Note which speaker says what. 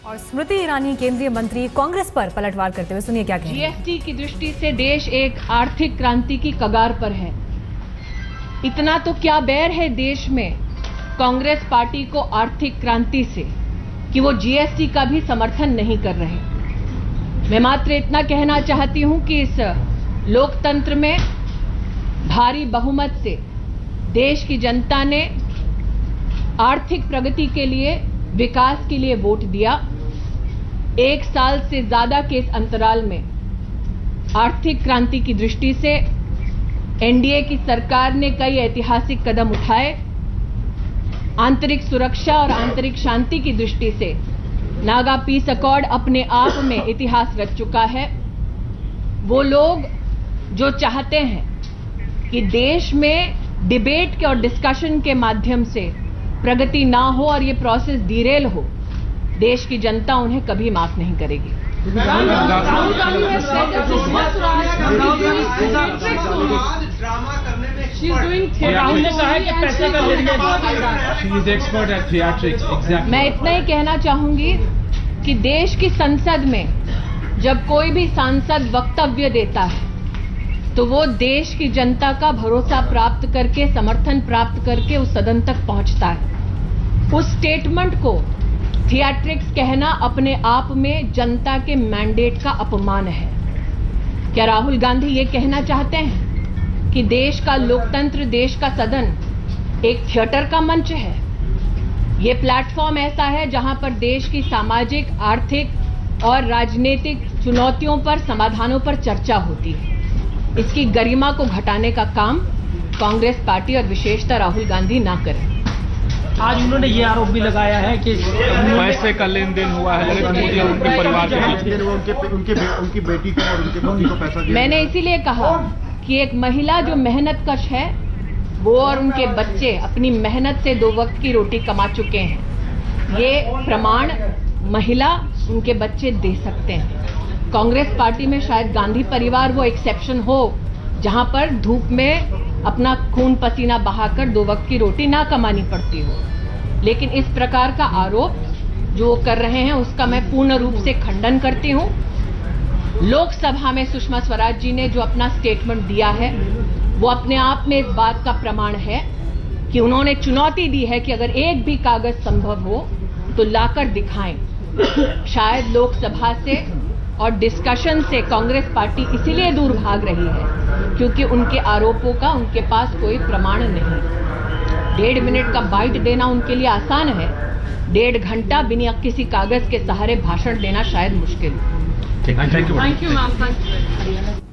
Speaker 1: और स्मृति ईरानी केंद्रीय मंत्री कांग्रेस पर पलटवार करते हुए सुनिए क्या कह रही हैं।
Speaker 2: जीएसटी की दृष्टि से देश एक आर्थिक क्रांति की कगार पर है। इतना तो क्या बैर है देश में कांग्रेस पार्टी को आर्थिक क्रांति से कि वो जीएसटी का भी समर्थन नहीं कर रहे। मैं मात्र इतना कहना चाहती हूं कि इस लोकतंत्र में भारी बहुमत से देश की जनता ने आर्थिक प्रगति के लिए, विकास के लिए वोट दिया। 1 साल से ज्यादा के इस अंतराल में आर्थिक क्रांति की दृष्टि से एनडीए की सरकार ने कई ऐतिहासिक कदम उठाए। आंतरिक सुरक्षा और आंतरिक शांति की दृष्टि से नागा पीस अकॉर्ड अपने आप में इतिहास रच चुका है। वो लोग जो चाहते हैं कि देश में डिबेट के और डिस्कशन के माध्यम से प्रगति ना हो और ये प्रोसेस डिरेल हो, देश की जनता उन्हें कभी माफ नहीं करेगी। मैं इतना ही कहना चाहूंगी कि देश की संसद में जब कोई भी सांसद वक्तव्य देता है तो वो देश की जनता का भरोसा प्राप्त करके, समर्थन प्राप्त करके उस सदन तक पहुंचता है। उस स्टेटमेंट को थिएट्रिक्स कहना अपने आप में जनता के मैंडेट का अपमान है। क्या राहुल गांधी ये कहना चाहते हैं कि देश का लोकतंत्र, देश का सदन एक थिएटर का मंच है? ये प्लेटफॉर्म ऐसा है जहां पर देश की सामाजिक, आर्थिक और राजनीतिक चुनौतियों पर, समाधानों पर चर्चा होती है। इसकी गरिमा को घटाने का काम कांग्रेस पार्टी और विशेषतः राहुल गांधी ना करें।
Speaker 3: आज उन्होंने ये आरोप भी लगाया है कि
Speaker 4: पैसे का लेन देन हुआ है मोदी और उनके परिवार के बीच,
Speaker 5: उनकी बेटी को और उनके पति को पैसा दिया।
Speaker 2: मैंने इसीलिए कहा कि एक महिला जो मेहनत कश है, वो और उनके बच्चे अपनी मेहनत से 2 वक्त की रोटी कमा चुके हैं। ये प्रमाण महिला, उनके बच्चे दे सकते हैं। कांग्रेस पार्टी में शायद गांधी परिवार वो एक्सेप्शन हो जहां पर धूप में अपना खून पसीना बहाकर 2 वक्त की रोटी ना कमानी पड़ती हो। लेकिन इस प्रकार का आरोप जो कर रहे हैं उसका मैं पूर्ण रूप से खंडन करती हूं। लोकसभा में सुषमा स्वराज जी ने जो अपना स्टेटमेंट दिया है वो अपने आप में इस बात का प्रमाण है कि उन्होंने चुनौती दी है कि अगर एक भी कागज संभव हो तो लाकर दिखाएं। शायद लोकसभा से और डिस्कशन से कांग्रेस पार्टी इसीलिए दूर भाग रही है क्योंकि उनके आरोपों का उनके पास कोई प्रमाण नहीं। 1.5 मिनट का बाइट देना उनके लिए आसान है, 1.5 घंटा बिना किसी कागज के सहारे भाषण देना शायद मुश्किल।
Speaker 4: Thank you ma'am.
Speaker 2: Thank you.